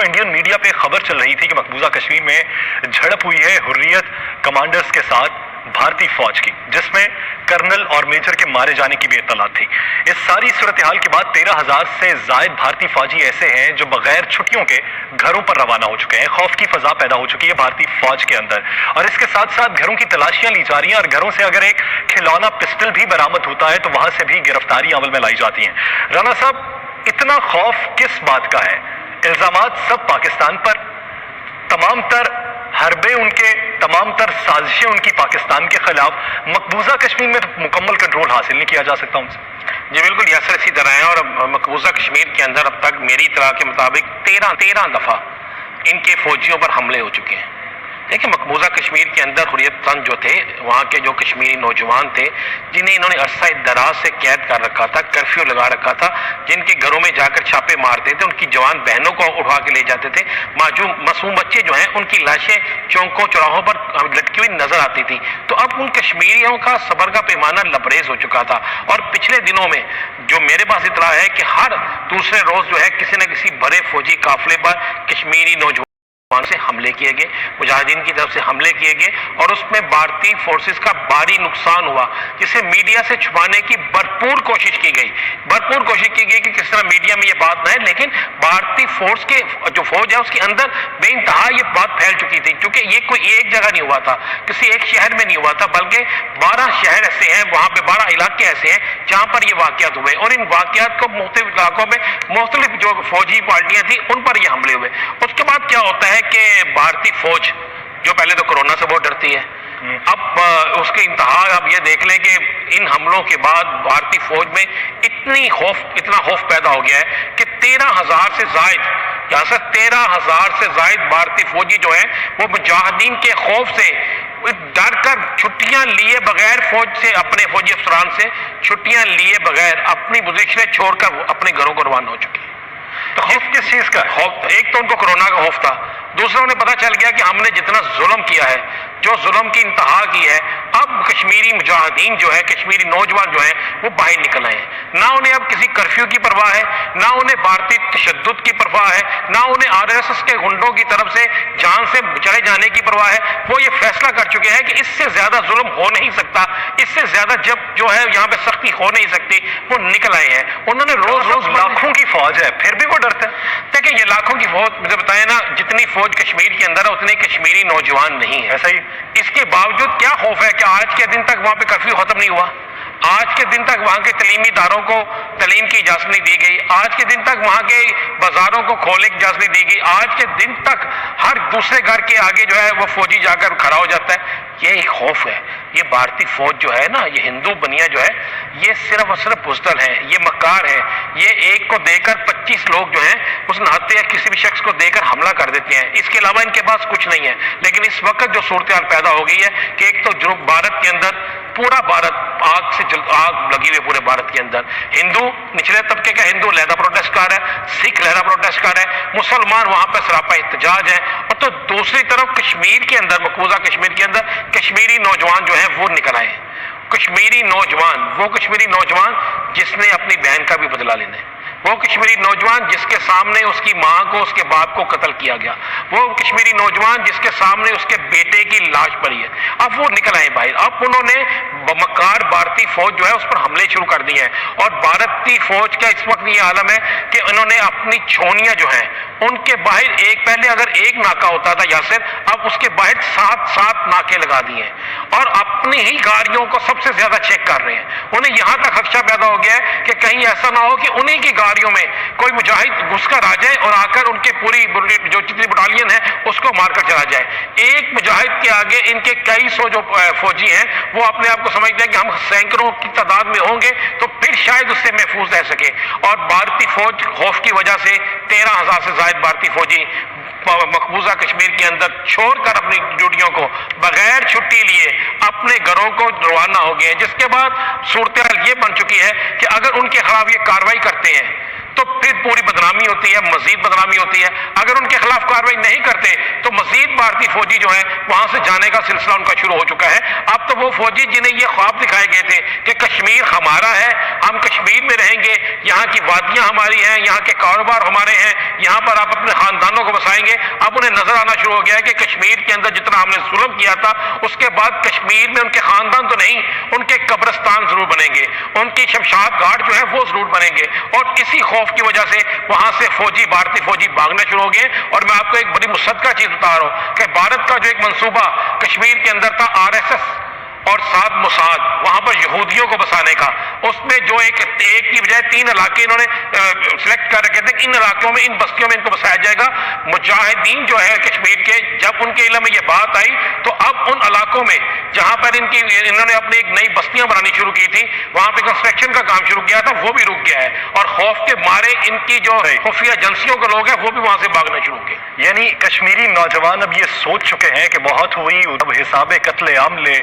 दिनों Indian media पे खबर चल रही थी कि मकबूजा कश्मीर में झड़प हुई है हुर्रियत कमांडर्स के साथ भारतीय फौज की, जिसमें कर्नल और मेजर के मारे जाने की भी इत्तला थी। इस सारी सूरत हाल के बाद 13,000 से जायद भारतीय फौजी ऐसे हैं जो बगैर छुट्टियों के घरों पर रवाना हो चुके हैं। खौफ की फजा पैदा हो चुकी है भारतीय फौज के अंदर, और इसके साथ साथ घरों की तलाशियां ली जा रही हैं, और घरों से अगर एक खिलौना पिस्टल भी बरामद होता है तो वहां से भी गिरफ्तारी अमल में लाई जाती है। राणा साहब, इतना खौफ किस बात का है? इल्जामात सब पाकिस्तान पर, तमाम तर हरबे उनके, तमाम तर साजिशें उनकी पाकिस्तान के खिलाफ, मकबूजा कश्मीर में मुकम्मल कंट्रोल हासिल नहीं किया जा सकता उनसे। जी बिल्कुल, यासर इसी तरह है। और मकबूजा कश्मीर के अंदर अब तक मेरी इत्तला के मुताबिक 13 दफ़ा इनके फौजियों पर हमले हो चुके हैं। देखिए, मकबूजा कश्मीर के अंदर हुर्रियत तंज जो थे, वहाँ के जो कश्मीरी नौजवान थे जिन्हें इन्होंने अरसा दराज से कैद कर रखा था, कर्फ्यू लगा रखा था, जिनके घरों में जाकर छापे मारते थे, उनकी जवान बहनों को उठा के ले जाते थे, मासूम बच्चे जो हैं उनकी लाशें चौकों चौराहों पर लटकी हुई नजर आती थी। तो अब उन कश्मीरियों का सब्र का पैमाना लबरेज हो चुका था। और पिछले दिनों में जो मेरे पास इतला है कि हर दूसरे रोज जो है किसी न किसी बड़े फौजी काफिले पर कश्मीरी नौजवान से हमले किए गए, मुजाहिदीन की तरफ से हमले किए गए, और उसमें भारतीय फोर्सेस का भारी नुकसान हुआ, जिसे मीडिया से छुपाने की भरपूर कोशिश की गई कि किस तरह मीडिया में ये बात ना है। लेकिन भारतीय फोर्स के जो फौज है उसके अंदर बेइंतहा ये बात फैल चुकी थी, क्योंकि ये कोई एक जगह नहीं हुआ था, किसी एक शहर में नहीं हुआ था, बल्कि 12 शहर ऐसे हैं, वहां पे 12 इलाके ऐसे हैं जहां पर ये वाकयात हुए, और इन वाकयात को मुख्तलिफ इलाकों में मुख्तलिफ जो फौजी पार्टियां थी उन पर ये हमले हुए। उसके बाद क्या होता है कि भारतीय फौज जो पहले तो कोरोना से बहुत डरती है, अब उसके इंतहा आप ये देख लें कि इन हमलों के बाद भारतीय फौज में इतना खौफ पैदा हो गया है कि 13,000 से जायद, यहाँ से 13,000 से जायद भारतीय फौजी जो है वो मुजाहिदीन के खौफ से डर कर छुट्टियां लिए बगैर, फौज से, अपने फौजी अफसरान से छुट्टियां लिए बगैर अपनी पोजीशनें छोड़कर अपने घरों को रवाना हो चुके हैं। तो खौफ किस चीज का? खौफ, एक तो उनको कोरोना का खौफ था, दूसरा उन्हें पता चल गया कि हमने जितना जुल्म किया है, जो जुल्म की इंतहा की है, अब कश्मीरी मुजाहिदीन जो है, कश्मीरी नौजवान जो है वो बाहर निकल आए हैं। ना उन्हें अब किसी कर्फ्यू की परवाह है, ना उन्हें भारतीय तशद्दुद की परवाह है, ना उन्हें RSS के गुंडों की तरफ से जान से बचाए जाने की परवाह है। वो ये फैसला कर चुके हैं कि इससे ज्यादा जुल्म हो नहीं सकता, इससे ज्यादा जब जो है यहाँ पे सख्ती हो नहीं सकती। वो निकल आए हैं। उन्होंने रोज लाखों की फौज है, फिर भी वो डरते हैं। देखिए, ये लाखों की फौज, मुझे बताया ना, जितनी फौज कश्मीर के अंदर है उतने कश्मीरी नौजवान नहीं है। ऐसा ही, इसके बावजूद क्या खौफ है कि आज के दिन तक वहां पे कर्फ्यू खत्म नहीं हुआ, आज के दिन तक वहां के तलीमी इदारों को तलीम की इजाजत नहीं दी गई, आज के दिन तक वहां के बाजारों को खोलने की इजाजत नहीं दी गई, आज के दिन तक हर दूसरे घर के आगे जो है वो फौजी जाकर खड़ा हो जाता है। ये एक खौफ है। ये भारतीय फौज जो है ना, ये हिंदू बनिया जो है, ये सिर्फ और सिर्फ बुज़दिल है, ये मक्कार है। ये एक को देकर 25 लोग जो हैं उस नाते या किसी भी शख्स को देकर हमला कर देते हैं। इसके अलावा इनके पास कुछ नहीं है। लेकिन इस वक्त जो सूरत हाल पैदा हो गई है कि एक तो जो भारत के अंदर, पूरा भारत आग लगी हुई है, पूरे भारत के अंदर हिंदू, निचले तबके का हिंदू लहदा प्रोटेस्ट कर रहा है, सिख लहदा प्रोटेस्ट कर रहा है, मुसलमान वहां पर सरापा एहतजाज है, और तो दूसरी तरफ कश्मीर के अंदर, मकबूजा कश्मीर के अंदर कश्मीरी नौजवान जो है वो निकल आए। कश्मीरी नौजवान, वो कश्मीरी नौजवान जिसने अपनी बहन का भी बदला लेना है, वो कश्मीरी नौजवान जिसके सामने उसकी मां को, उसके बाप को कत्ल किया गया, वो कश्मीरी नौजवान जिसके सामने उसके बेटे की लाश पड़ी है, अब वो निकल आए बाहर। अब उन्होंने मक्कार भारतीय फौज जो है उस पर हमले शुरू कर दिए हैं। और भारतीय फौज का इस वक्त ये आलम है कि उन्होंने अपनी छोनियां जो हैं उनके बाहर, एक पहले अगर एक नाका होता था यासिर, अब उसके बाहर 7 नाके लगा दिए हैं, और अपनी ही गाड़ियों को सबसे ज्यादा चेक कर रहे हैं। उन्हें यहां तक खदशा पैदा हो गया है कि कहीं ऐसा ना हो कि उन्हीं की गाड़ियों में कोई मुजाहिद घुसकर आ जाए और आकर उनके पूरी जो जितनी बटालियन है उसको मारकर चला जाए। एक मुजाहिद के आगे इनके कई सौ जो फौजी हैं वो अपने आप को समझते हैं कि हम सैकड़ों की तादाद में होंगे तो फिर शायद उससे महफूज रह सके। और भारतीय फौज खौफ की वजह से 13,000 से ज्यादा भारतीय फौजी मकबूजा कश्मीर के अंदर छोड़कर अपनी ड्यूटियों को बगैर छुट्टी लिए अपने घरों को रवाना हो गए, जिसके बाद सूरत हाल ये बन चुकी है कि अगर उनके खिलाफ ये कार्रवाई करते हैं तो फिर पूरी बदनामी होती है, मजीद बदनामी होती है। अगर उनके खिलाफ कार्रवाई नहीं करते तो मजीद भारतीय फौजी जो है वहां से जाने का सिलसिला उनका शुरू हो चुका है। अब तो वो फौजी जिन्हें ये ख्वाब दिखाए गए थे कि कश्मीर हमारा है, हम कश्मीर में रहेंगे, यहाँ की वादियां हमारी हैं, यहाँ के कारोबार हमारे हैं, यहाँ पर आप अपने खानदानों को دکھائیں گے. اب انہیں نظر آنا شروع ہو گیا ہے کہ کشمیر کے اندر جتنا ہم نے ظلم کیا تھا اس کے بعد کشمیر میں ان کے خاندان تو نہیں, ان کے قبرستان ضرور بنیں گے, ان کی شمشاد گھاٹ جو ہے وہ ضرور بنیں گے. اور اسی خوف کی وجہ سے وہاں سے بھارتی فوجی بھاگنا شروع ہو گئے. اور میں آپ کو ایک بڑی مصدقہ چیز بتا رہا ہوں کہ بھارت کا جو ایک منصوبہ کشمیر کے اندر تھا, RSS اور ساتھ موساد وہاں پر یہودیوں کو بسانے کا, اس میں جو ایک کی بجائے 3 علاقے انہوں نے سلیکٹ کر رکھے تھے, ان علاقوں میں, ان بستیوں میں ان کو بسایا جائے گا. مجاہدین جو ہے کشمیر کے, جب ان کے علم میں یہ بات آئی تو اب ان علاقوں میں جہاں پر انہوں نے اپنی ایک نئی بستیاں بنانی شروع کی تھی, وہاں پہ کنسٹرکشن کا کام شروع کیا تھا, وہ بھی رک گیا ہے. اور خوف کے مارے ان کی جو خفیہ ایجنسیوں کے لوگ ہیں وہ بھی وہاں سے بھاگنا شروع ہو گئے. یعنی کشمیری نوجوان اب یہ سوچ چکے ہیں کہ بہت ہوئی, اب حساب قتل عام لے.